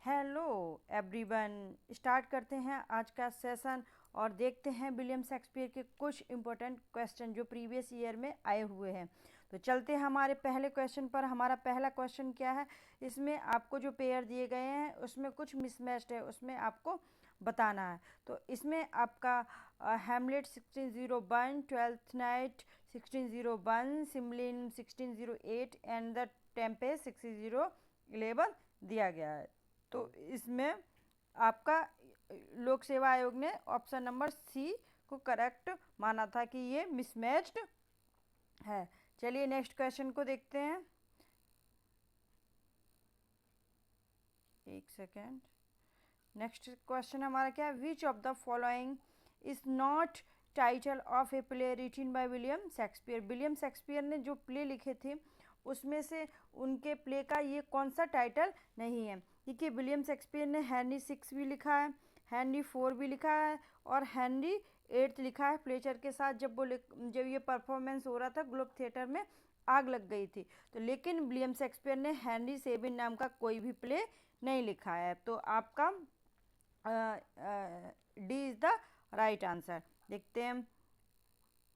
Hello everyone, start करते हैं आज का सेशन और देखते हैं विलियम शेक्सपियर के कुछ इम्पोर्टेंट क्वेश्चन जो प्रीवियस ईयर में आए हुए हैं। तो चलते हैं हमारे पहले क्वेश्चन पर। हमारा पहला क्वेश्चन क्या है, इसमें आपको जो पेयर दिए गए हैं उसमें कुछ मिसमैच्ड है, उसमें आपको बताना है। तो इसमें आपका Hamlet 1601, twelfth night 1601, सिमलिन 1608 and the Tempest 1611 दिया गया है। तो इसमें आपका लोक सेवा आयोग ने ऑप्शन नंबर सी को करेक्ट माना था कि ये मिसमैच्ड है। चलिए नेक्स्ट क्वेश्चन को देखते हैं। एक सेकेंड। नेक्स्ट क्वेश्चन हमारा क्या है, which of the following is not title of a play written by William Shakespeare. William Shakespeare ने जो प्ले लिखे थे उसमें से उनके प्ले का ये कौन सा टाइटल नहीं है। देखिए, विलियम शेक्सपियर ने हेनरी 6 भी लिखा है, हेनरी 4 भी लिखा है और हेनरी 8 लिखा है। फ्लेचर के साथ जब ये परफॉर्मेंस हो रहा था ग्लोब थिएटर में आग लग गई थी, तो लेकिन विलियम शेक्सपियर ने हेनरी 7 नाम का कोई भी प्ले नहीं लिखा है। तो आपका D is the right answer. देखते हैं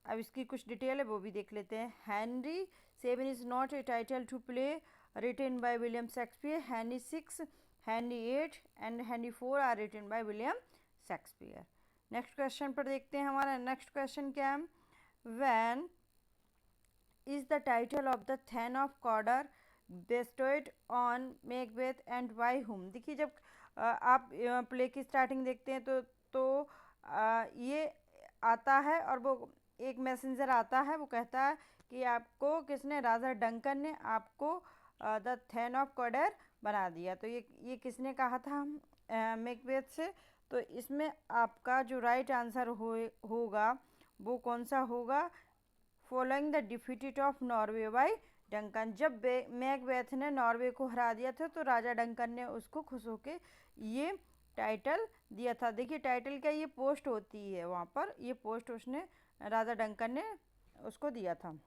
अब इसकी कुछ डिटेल है वो भी देख लेते हैं। Henry 7 is not a title to play written by William Shakespeare. Henry 6, Henry 8 and Henry 4 are written by William Shakespeare. Next question पर देखते हैं। हमारा नेक्स्ट क्वेश्चन क्या है, when is the title of the thane of Cawdor bestowed on Macbeth and by whom. देखिए, जब आप play की स्टार्टिंग देखते हैं तो ये आता है और वो एक मैसेंजर आता है, वो कहता है कि आपको किसने, राजा डंकन ने आपको द थैन ऑफ कॉर्डर बना दिया। तो ये किसने कहा था, मैकबेथ से। तो इसमें आपका जो राइट आंसर होगा वो कौन सा होगा, following the defeat of Norway by Duncan. जब मैकबेथ ने नॉर्वे को हरा दिया था तो राजा डंकन ने उसको खुश होकर ये टाइटल दिया था। देखिए टाइटल क्या, ये पोस्ट होती है वहाँ पर, ये पोस्ट उसने राजा डंकन ने उसको दिया था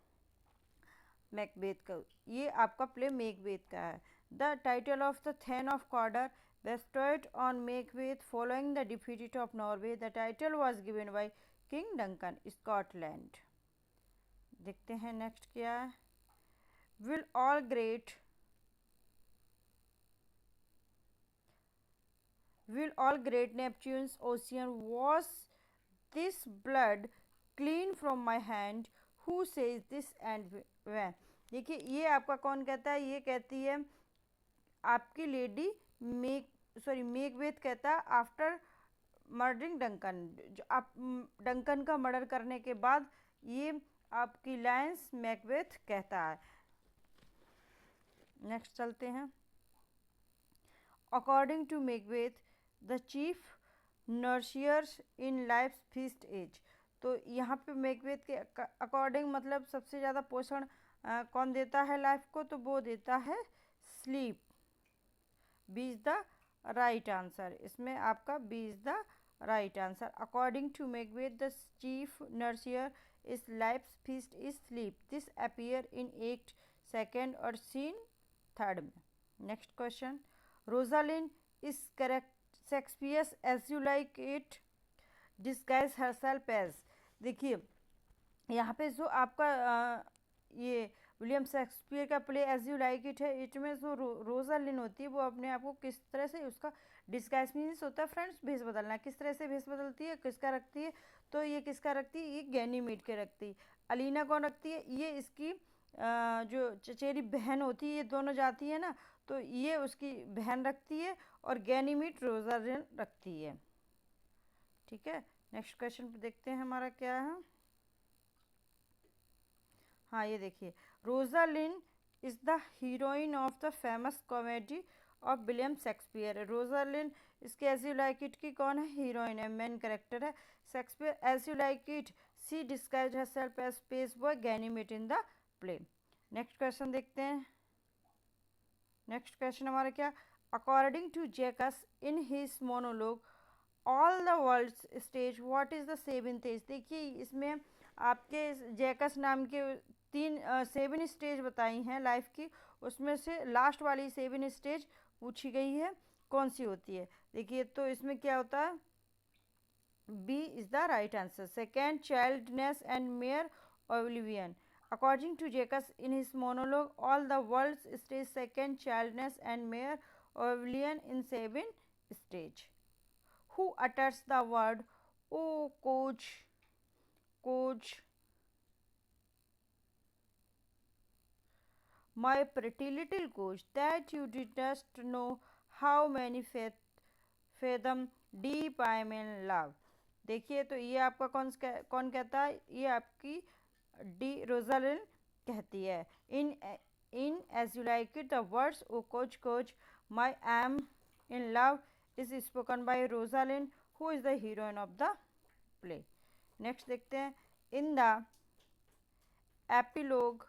मैकबेथ का। ये आपका प्ले मैकबेथ का है। The title of the thane of Cawdor bestowed on Macbeth following the defeat of Norway. The title was given by King Duncan, Scotland. देखते हैं नेक्स्ट क्या है, will all great Neptune's ocean wash this blood clean from my hand, who says this and when। देखिए, ये आपका कौन कहता है, ये कहती है आपकी लेडी मैकबेथ कहता है आफ्टर मर्डरिंग डंकन। जो आप डंकन का मर्डर करने के बाद ये आपकी लाइन्स मैकबेथ कहता है। नेक्स्ट चलते हैं। According to Macbeth the chief nourishers in life feast as. तो यहाँ पे मैकबेथ के अकॉर्डिंग मतलब सबसे ज़्यादा पोषण कौन देता है लाइफ को, तो वो देता है sleep. B is the right answer. इसमें आपका B is the right answer. According to Macbeth the chief nourisher is life feast is sleep. This appear in act second और सीन थर्ड में। Next question, Rosalind is correct Shakespeare's as you like it disguise herself as. देखिए, यहाँ पे जो आपका ये William Shakespeare का play as you like it है, इट में जो रोजालिन होती है वो अपने आप को किस तरह से, उसका डिस्गाइज मीन्स होता है फ्रेंड्स भेष बदलना, किस तरह से भेष बदलती है, किसका रखती है। तो ये किसका रखती है, ये गैनीमीड के रखती है। अलीना कौन रखती है, ये इसकी जो चचेरी बहन होती है, ये दोनों जाती है ना, तो ये उसकी बहन रखती है और गैनीमीड रोजालिन रखती है। ठीक है, नेक्स्ट क्वेश्चन पे देखते हैं हमारा क्या है। हाँ, ये देखिए, Rosalind is the heroine of the famous comedy of William Shakespeare. Rosalind इसके एज यू लाइक इट की कौन है, हीरोइन है, मेन कैरेक्टर है। Shakespeare as you like it she described herself as space boy Ganymede in the play. Next question देखते हैं। Next question हमारा क्या, according to Jaques in his monologue all the world stage what is the seventh age. देखिए, इसमें आपके Jacques नाम के 7 stage बताई हैं लाइफ की, उसमें से लास्ट वाली 7 स्टेज पूछी गई है कौन सी होती है? देखिए तो इसमें क्या होता है, B is the right answer. Second, childness and mere oblivion. According to Jacobs in his monologue, all the world's stage second, childness and mere oblivion in seven stage. Who utters the word, oh coach, coach, my pretty little coach, that you didst know how many fathom deep I am in love. देखिए तो ये आपका कौन कहता है? ये आपकी D Rosalind कहती है. In as you like it the words O coz coz my am in love is spoken by Rosalind, who is the heroine of the play. Next देखते हैं. In the epilogue,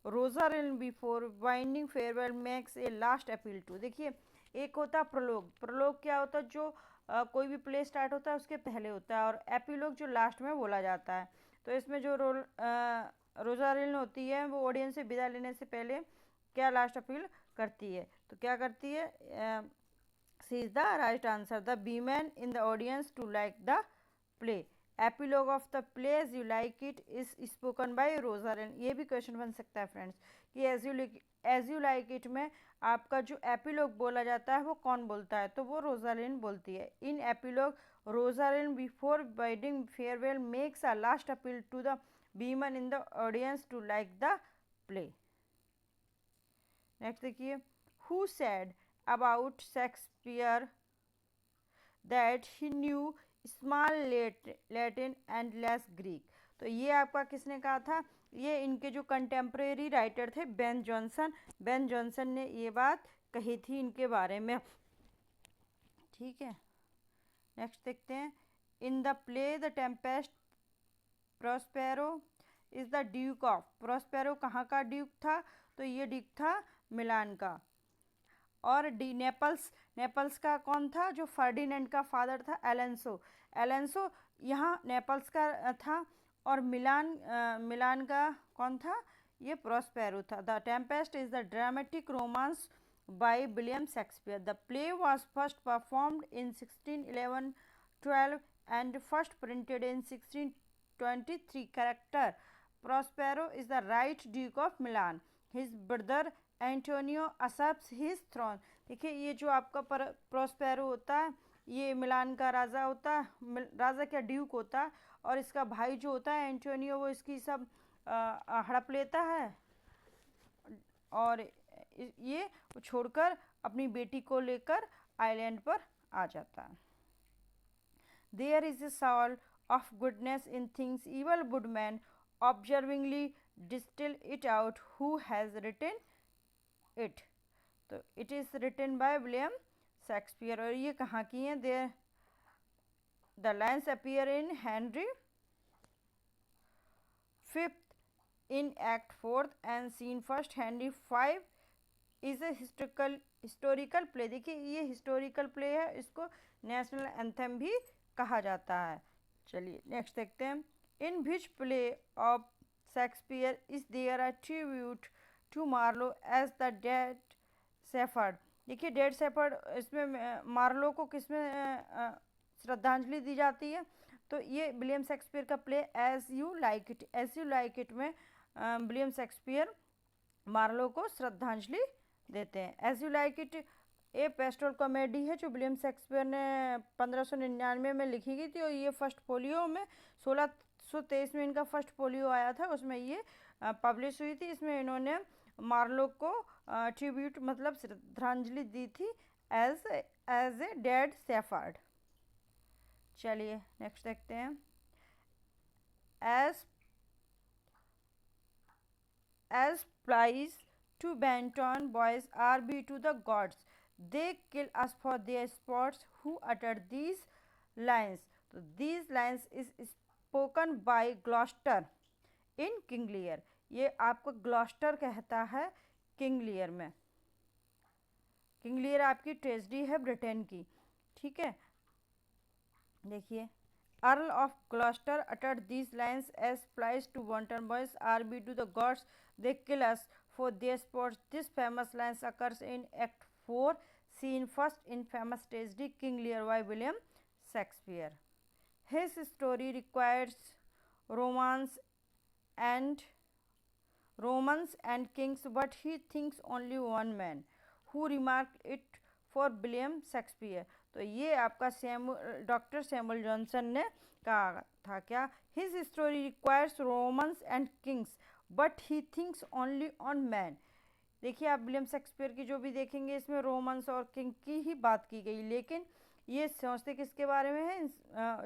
Rosalind before winding farewell makes a last appeal to. देखिए एक होता है prologue. Prologue क्या होता है? जो कोई भी प्ले स्टार्ट होता है उसके पहले होता है, और एपिलोग जो लास्ट में बोला जाता है. तो इसमें जो रोजालिन होती है वो ऑडियंस से विदा लेने से पहले क्या लास्ट अपील करती है? तो क्या करती है? C is the right answer. The women in the audience to like the play. Epilogue of the play as you like it is spoken by Rosalind. ये भी क्वेश्चन बन सकता है फ्रेंड्स कि एज यू लाइक इट में आपका जो epilogue बोला जाता है वो कौन बोलता है? तो वो रोजालिन बोलती है. In epilogue, Rosalind before bidding farewell makes a last appeal to the women in the audience to like the play. Next देखिए. Who said about Shakespeare that he knew small Latin and less Greek. तो ये आपका किसने कहा था? ये इनके जो कंटेम्प्रेरी राइटर थे बेन जॉनसन. बेन जॉनसन ने ये बात कही थी इनके बारे में. ठीक है. नेक्स्ट देखते हैं. In the play the Tempest, Prospero is the Duke of. Prospero कहाँ का ड्यूक था? तो ये ड्यूक था मिलान का. और डी नेपल्स का कौन था? जो फर्डिनेंड का फादर था, एलेंसो. एलेंसो यहाँ नेपल्स का था. और मिलान का कौन था? ये प्रोस्पेरो था. The tempest is the dramatic romance bye William Shakespeare. The play was first performed in 1611-12 and first printed in 1623. Character: Prospero is the right Duke of Milan. His brother Antonio usurps his throne. देखिए ये जो आपका Prospero होता है ये मिलान का राजा होता है. राजा क्या, ड्यूक होता है. और इसका भाई जो होता है एंटोनियो, वो इसकी सब हड़प लेता है और ये छोड़कर अपनी बेटी को लेकर आइलैंड पर आ जाता है. There is a soul of goodness in things evil woodman observingly distill it out, who has written it. तो it is written by William Shakespeare. और ये कहाँ की है? There the lines appear in Henry fifth in act fourth and scene first. Henry 5 is a historical play. देखिए ये historical play है, इसको नेशनल एंथम भी कहा जाता है. चलिए नेक्स्ट देखते हैं. In which play of Shakespeare is there a tribute to Marlowe as the dead shepherd. देखिए डेड शेफर्ड, इसमें मार्लो को किसमें श्रद्धांजलि दी जाती है? तो ये विलियम शेक्सपियर का play as you like it. As you like it में विलियम शेक्सपियर मार्लो को श्रद्धांजलि देते हैं. As you like it a pastoral comedy है जो विलियम शेक्सपियर ने 1599 में लिखी गई थी. और ये फर्स्ट फोलियो में 1623 में इनका फर्स्ट फोलियो आया था, उसमें ये पब्लिश हुई थी. इसमें इन्होंने मार्लो को ट्रिब्यूट मतलब श्रद्धांजलि दी थी एज ए डेड शेफर्ड. चलिए नेक्स्ट देखते हैं. As flies to wanton boys are we to the gods, they kill us for their sports, who uttered these lines. तो these lines is spoken by Gloucester in King Lear. ये आपको Gloster कहता है King Lear में. King Lear आपकी tragedy है Britain की. ठीक है. देखिए earl of Gloster uttered these lines as plies to wanton boys are be to the gods, they kill us for their sports. This famous lines occurs in Act 4, seen first in famous tragedy King Lear by William Shakespeare. His story requires romance and kings, but he thinks only one man. Who remarked it for William Shakespeare? तो ये आपका doctor Samuel Johnson ने कहा था क्या? His story requires romance and kings, but he thinks only on man. देखिए आप William Shakespeare की जो भी देखेंगे इसमें रोमांस और किंग की ही बात की गई, लेकिन ये सोचते किसके बारे में है?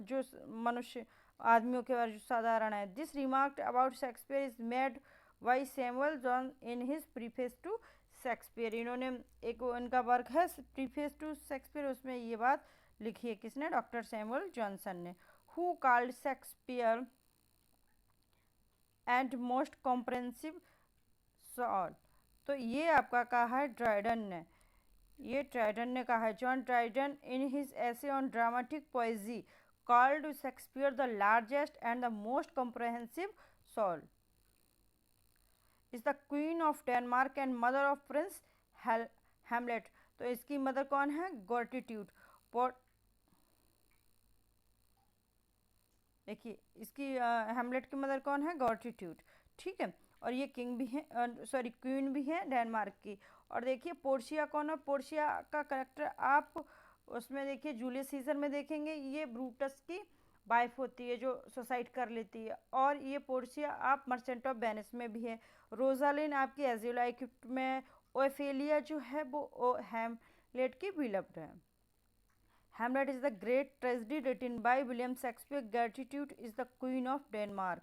जो मनुष्य आदमियों के बारे में जो साधारण है. This remark about Shakespeare is made by Samuel John in his preface to Shakespeare. इन्होंने एक उनका वर्क है प्रीफेस टू शेक्सपियर, उसमें ये बात लिखी है. किसने? डॉक्टर सैमुअल जॉनसन ने. Who called Shakespeare and most comprehensive soul? तो ये आपका कहा है ड्राइडन ने. ये ड्राइडन ने कहा है. John Dryden in his essay on dramatic poesy called Shakespeare the largest and the most comprehensive soul. Is the queen of Denmark and mother of prince Hamlet. तो इसकी मदर कौन है? गॉर्टिट्यूड. देखिए इसकी हैमलेट की मदर कौन है? गॉर्टिट्यूड. ठीक है. और ये किंग भी है, सॉरी क्वीन भी है डेनमार्क की. और देखिए पोर्शिया कौन है? पोर्शिया का करेक्टर आप उसमें देखिए जूलियस सीजर में देखेंगे, ये ब्रूटस की वाइफ होती है जो सुसाइड कर लेती है. और ये पोर्शिया आप मर्चेंट ऑफ वेनिस में भी है. रोजालिन आपकी एज यू लाइक इट में. ओफेलिया जो है वो हैमलेट की बिलव्ड है. Hamlet is the great tragedy written by William Shakespeare. Gertrude is the queen of Denmark.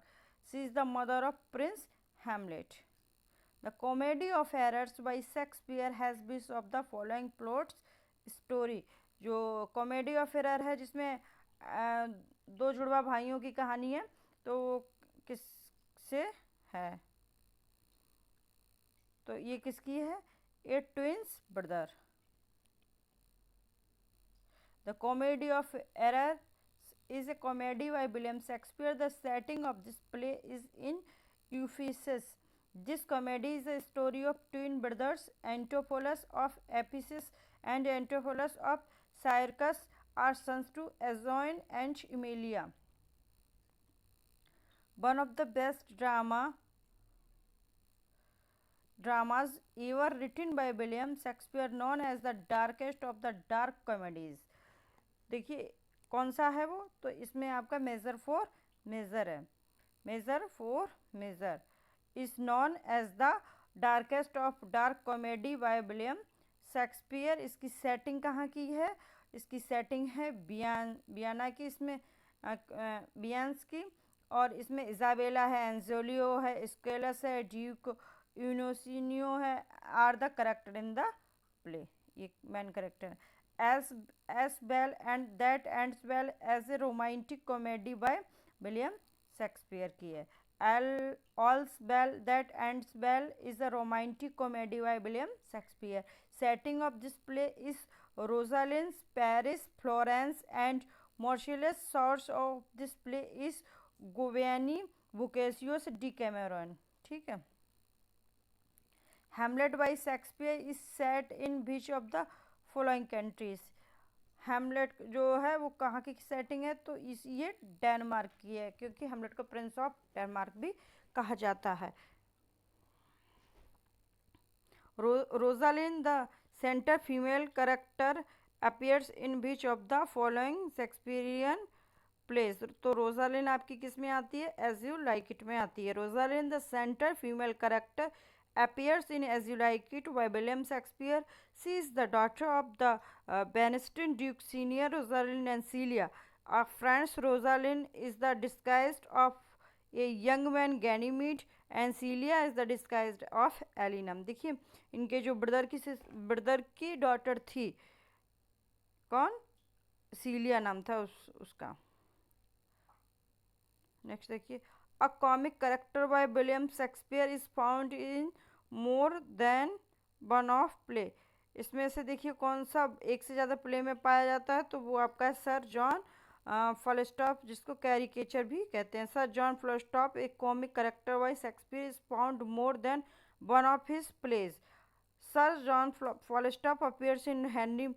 She is the mother of Prince Hamlet. The Comedy of Errors by Shakespeare has been of the following plots story. जो comedy of error है जिसमें दो जुड़वा भाइयों की कहानी है, तो किससे है? तो ये किसकी है? A twins brother. The Comedy of Errors is a comedy by William Shakespeare. The setting of this play is in Ephesus. This comedy is a story of twin brothers, Antipholus of Ephesus and Antipholus of Syracuse, are sons to Aeson and Emilia. One of the best dramas ever written by William Shakespeare, known as the darkest of the dark comedies. देखिए कौन सा है वो? तो इसमें आपका measure for measure है. Measure for measure is known as the darkest of dark comedy by William Shakespeare. इसकी सेटिंग कहाँ की है? इसकी सेटिंग है बियाना की, इसमें बियंस की. और इसमें इजाबेला है, एंजोलियो है, स्केलस है, ड्यूक यूनोसिनियो है, are the character in the play. ये मेन करेक्टर है. as well and that ends well as a romantic comedy by William Shakespeare की है. All's well that ends well is a romantic comedy by William Shakespeare. Setting of this play is Rosalind's Paris, Florence and Marcellus. Source of this play is Giovanni Boccaccio's Decameron. ठीक है. Hamlet by Shakespeare is set in which of the following countries? Hamlet जो है वो कहाँ की setting है? तो ये डेनमार्क की है, क्योंकि हैमलेट को प्रिंस ऑफ डेनमार्क भी कहा जाता है. Rosalind the centre female character appears in which of the following Shakespearean place? तो रोजालिन आपकी किस में आती है? एज यू लाइक इट में आती है. Rosalind the centre female character appears in As You Like It by William Shakespeare. She is the daughter of the Banniston Duke Senior, Rosalind and Celia. Franz Rosalind is the disguised of a young man Ganymede and Celia is the disguised of Elinum. देखिए इनके जो brother की daughter थी, कौन? सीलिया नाम था उसका. Next देखिए. A comic character by William Shakespeare is found in more than one of play. इसमें से देखिए कौन सा एक से ज़्यादा प्ले में पाया जाता है? तो वो आपका है सर जॉन फॉलस्टॉप, जिसको कैरिकेचर भी कहते हैं. सर जॉन फॉलस्टॉप एक comic character by Shakespeare is found more than one of his plays. Sir John Falstaff appears in Henry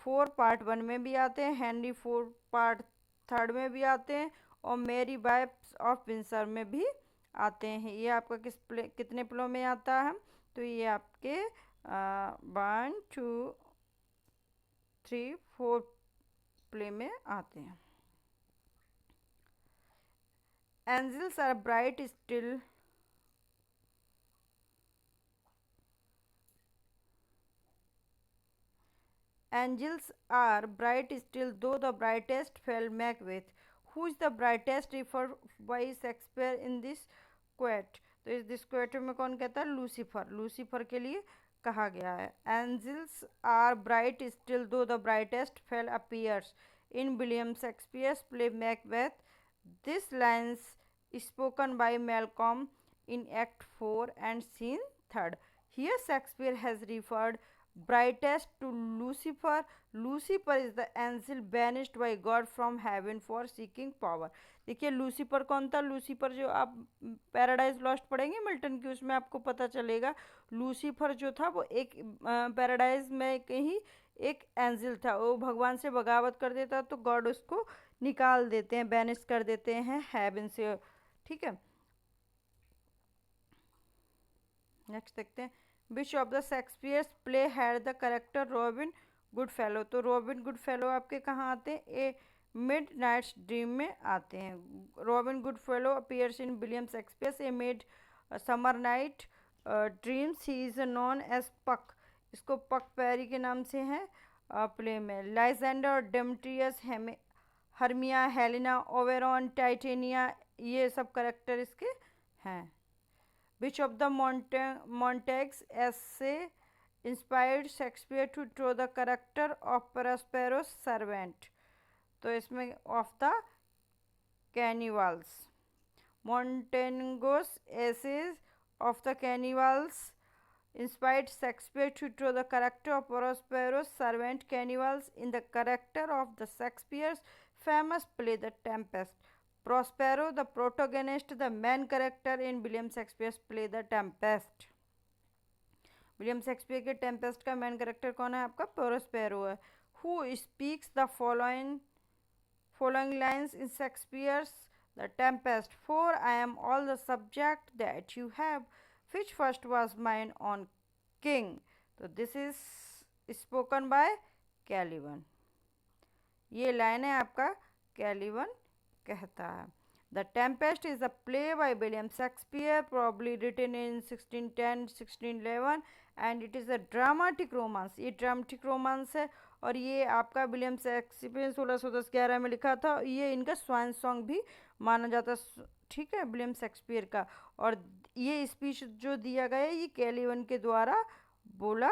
4 part 1 में भी आते हैं, हेनरी 4 पार्ट 3 में भी आते हैं, और मेरी वाइफ्स ऑफ विंसर में भी आते हैं। ये आपका कितने प्लो में आता है? तो ये आपके 1 2 3 4 प्ले में आते हैं। Angels are bright still Angels are bright still, though the brightest fell Macbeth. Who is the brightest referred by Shakespeare in this quote? तो इस क्वेट में कौन कहता है? लूसीफर। लूसीफर के लिए कहा गया है। Angels are bright still, though the brightest fell appears in William Shakespeare's play Macbeth. This lines is spoken by Malcolm in Act 4 and Scene 3rd. Here Shakespeare has referred brightest to Lucifer. Lucifer is the angel banished by God from heaven for seeking power. देखिए Lucifer कौन था? Lucifer जो आप paradise lost पढ़ेंगे Milton की, उसमें आपको पता चलेगा लूसीफर जो था वो एक पैराडाइज में कहीं एक एंजल था। वो भगवान से बगावत कर देता तो गॉड उसको निकाल देते हैं, बैनिश कर देते हैं हेवन से। ठीक है, नेक्स्ट देखते हैं। विच of the Shakespeare's play had the character robin Goodfellow? तो रॉबिन गुडफेलो आपके कहाँ आते हैं? ए मिड नाइट्स ड्रीम में आते हैं। Robin Goodfellow appears in William Shakespeare's a midsummer night dreams. He is known as Puck. इसको पक पेरी के नाम से है प्ले में। लाइजेंडर और डेमेट्रियस, हर्मिया, हेलेना, ओवेरॉन, टाइटेनिया, ये सब करेक्टर इसके हैं। Which of the Montagues essay inspired Shakespeare to draw the character of Prospero's servant? तो इसमें of the cannibals. Montague's essays of the cannibals inspired Shakespeare to draw the character of Prospero's servant cannibals in the character of the Shakespeare's famous play The Tempest. Prospero, the protagonist, the main character in William Shakespeare's play The Tempest. William Shakespeare के Tempest का main character कौन है? आपका Prospero है। Who speaks the following lines in Shakespeare's The Tempest? For I am all the subject that you have, which first was mine own king. तो this is spoken by Caliban। ये line है आपका Caliban कहता है। The tempest is a play by William Shakespeare, probably written in 1610 1611, and it is a dramatic romance. ये dramatic romance है, और ये आपका विलियम शेक्सपियर 1610-11 में लिखा था। ये इनका स्वाइन सॉन्ग भी माना जाता है, ठीक है, विलियम शेक्सपियर का। और ये स्पीच जो दिया गया है ये कैलिवन के द्वारा बोला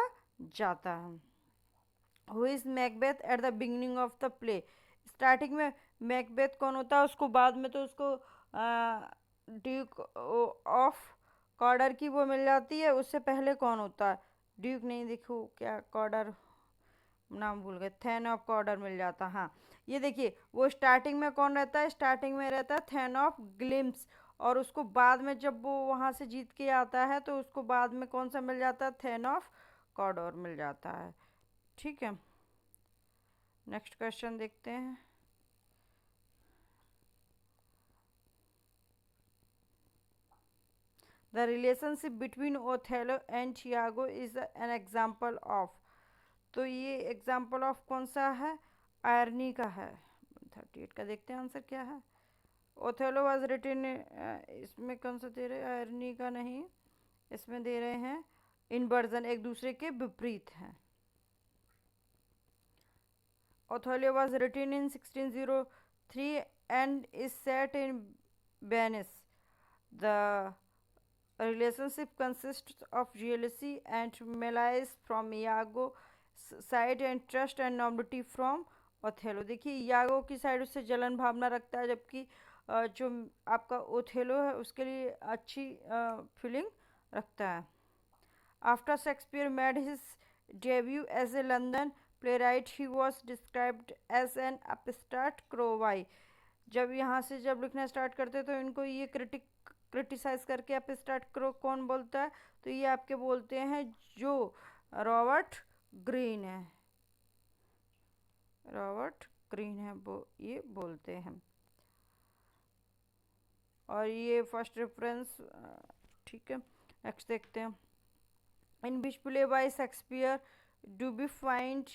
जाता है। Who is Macbeth at the beginning of the play? Starting में मैकबेथ कौन होता है? उसको बाद में तो उसको ड्यूक ऑफ कॉर्डर की वो मिल जाती है, उससे पहले कौन होता है? ड्यूक नहीं, देखो क्या कॉर्डर, नाम भूल गए, थैन ऑफ कॉर्डर मिल जाता। हाँ, ये देखिए वो स्टार्टिंग में कौन रहता है? स्टार्टिंग में रहता है थैन ऑफ ग्लिम्स, और उसको बाद में जब वो वहाँ से जीत के आता है तो उसको बाद में कौन सा मिल जाता है? थैन ऑफ कॉर्डर मिल जाता है। ठीक है, नेक्स्ट क्वेश्चन देखते हैं। The relationship between Othello and Thiago is an example of. तो ये एग्जाम्पल ऑफ कौन सा है? आयरनी का है। 38 का देखते हैं आंसर क्या है। ओथेलो वाज रिटन, इसमें कौन सा दे रहे हैं? आयरनी का नहीं, इसमें दे रहे हैं इनवर्जन, एक दूसरे के विपरीत हैं। Othello was written in 1603 and is set in Venice. The relationship consists of jealousy and malice from Iago's side and trust and nobility from Othello। देखिए यागो की साइड उससे जलन भावना रखता है, जबकि जो आपका ओथेलो है उसके लिए अच्छी फीलिंग रखता है। After Shakespeare made his debut as a London playwright, he was described as an upstart crowboy। जब यहाँ से जब लिखना स्टार्ट करते तो इनको ये क्रिटिसाइज करके अपस्टार्ट क्रो कौन बोलता है? तो ये आपके बोलते हैं जो रॉबर्ट ग्रीन है, रॉबर्ट ग्रीन है वो ये बोलते हैं। और ये फर्स्ट रेफरेंस, ठीक है। नेक्स्ट देखते हैं। In which play by Shakespeare do we find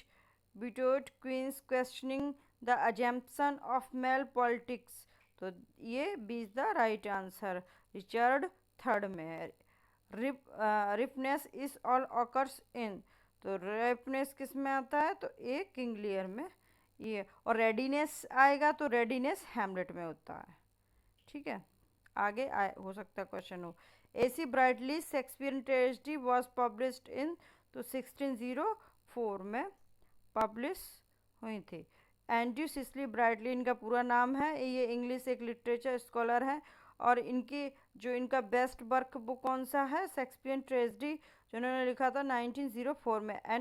bitter queens questioning the assumption of male politics. तो ये B is the right answer, Richard third में। Ripeness is all occurs in, तो ripeness किस में आता है, तो ए किंग लियर में ये। और रेडीनेस आएगा तो रेडीनेस हैमलेट में होता है, ठीक है। आगे हो सकता है क्वेश्चन हो। AC brightly Shakespeare tragedy was published in, तो 1604 में पब्लिश हुई थी। एंड्रयू सिसली ब्राइटली इनका पूरा नाम है, ये इंग्लिश एक लिटरेचर स्कॉलर हैं। और इनकी जो इनका बेस्ट वर्क वो कौन सा है, शेक्सपियर ट्रेजेडी, जो इन्होंने लिखा था 1904 में। एंड